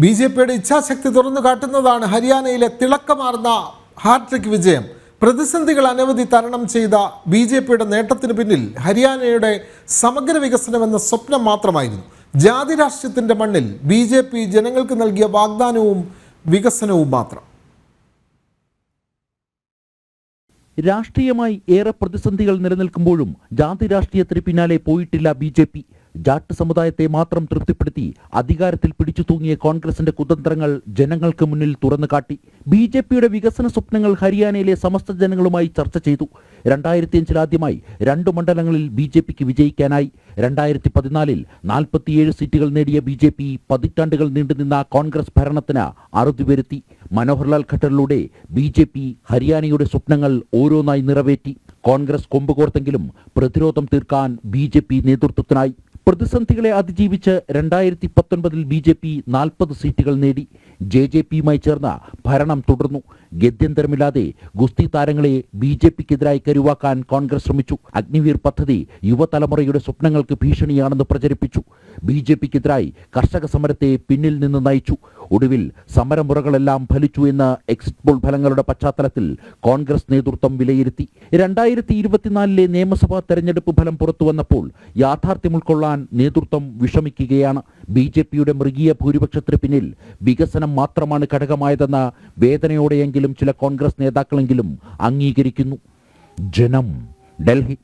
ബി.ജെ.പിയുടെ ഇച്ഛാശക്തി തുറന്നു കാട്ടുന്നതാണ് ഹരിയാനയിലെ തിളക്കമാർന്ന ഹാട്രിക് വിജയം. പ്രതിസന്ധികൾ അനവധി തരണം ചെയ്ത ബി.ജെ.പിയുടെ നേട്ടത്തിന് പിന്നിൽ ഹരിയാനയുടെ സമഗ്ര വികസനമെന്ന സ്വപ്നം മാത്രമായിരുന്നു. ജാതി രാഷ്ട്രീയത്തിൻ്റെ മണ്ണിൽ ബി.ജെ.പി ജനങ്ങൾക്ക് നൽകിയ വാഗ്ദാനവും വികസനവും മാത്രം. രാഷ്ട്രീയമായി ഏറെ പ്രതിസന്ധികൾ നിലനിൽക്കുമ്പോഴും ജാതി രാഷ്ട്രീയത്തിന് പിന്നാലെ പോയിട്ടില്ല ബി.ജെ.പി. ജാട്ട് സമുദായത്തെ മാത്രം തൃപ്തിപ്പെടുത്തി അധികാരത്തിൽ പിടിച്ചു തൂങ്ങിയ കോൺഗ്രസിന്റെ കുതന്ത്രങ്ങൾ ജനങ്ങൾക്ക് മുന്നിൽ തുറന്നു കാട്ടി. ബി.ജെ.പിയുടെ വികസന സ്വപ്നങ്ങൾ ഹരിയാനയിലെ സമസ്ത ജനങ്ങളുമായി ചർച്ച ചെയ്തു. 2005 ആദ്യമായി 2 മണ്ഡലങ്ങളിൽ ബി.ജെ.പിക്ക് വിജയിക്കാനായി. 2014 47 സീറ്റുകൾ നേടിയ ബി.ജെ.പി പതിറ്റാണ്ടുകൾ നീണ്ടുനിന്ന കോൺഗ്രസ് ഭരണത്തിന് അറുതി വരുത്തി. മനോഹർലാൽ ഖട്ടറിലൂടെ ബി.ജെ.പി ഹരിയാനയുടെ സ്വപ്നങ്ങൾ ഓരോന്നായി നിറവേറ്റി. കോൺഗ്രസ് കൊമ്പുകോർത്തെങ്കിലും പ്രതിരോധം തീർക്കാൻ ബി.ജെ.പി നേതൃത്വത്തിനായി. പ്രതിസന്ധികളെ അതിജീവിച്ച് 2019 ബി.ജെ.പി 40 സീറ്റുകൾ നേടി. ജെ.ജെ.പിയുമായി ചേർന്ന ഭരണം തുടർന്നു. ഗത്യന്തരമില്ലാതെ ഗുസ്തി താരങ്ങളെ ബി.ജെ.പിക്കെതിരായി കരുവാക്കാൻ കോൺഗ്രസ് ശ്രമിച്ചു. അഗ്നിവീർ പദ്ധതി യുവതലമുറയുടെ സ്വപ്നങ്ങൾക്ക് ഭീഷണിയാണെന്ന് പ്രചരിപ്പിച്ചു. ബി.ജെ.പിക്കെതിരായി കർഷക സമരത്തെ പിന്നിൽ നിന്ന് നയിച്ചു. ഒടുവിൽ സമരമുറകളെല്ലാം ഫലിച്ചു എന്ന് എക്സിറ്റ് പോൾ ഫലങ്ങളുടെ പശ്ചാത്തലത്തിൽ കോൺഗ്രസ് നേതൃത്വം വിലയിരുത്തി. 2024 നിയമസഭാ തെരഞ്ഞെടുപ്പ് ഫലം പുറത്തുവന്നപ്പോൾ യാഥാർത്ഥ്യം ഉൾക്കൊള്ളാൻ നേതൃത്വം വിഷമിക്കുകയാണ്. ബി.ജെ.പിയുടെ മൃഗീയ ഭൂരിപക്ഷത്തിന് പിന്നിൽ വികസനം മാത്രമാണ് ഘടകമായതെന്ന് വേദനയോടെയെങ്കിലും ചില കോൺഗ്രസ് നേതാക്കളെങ്കിലും അംഗീകരിക്കുന്നു. ജനം, ഡൽഹി.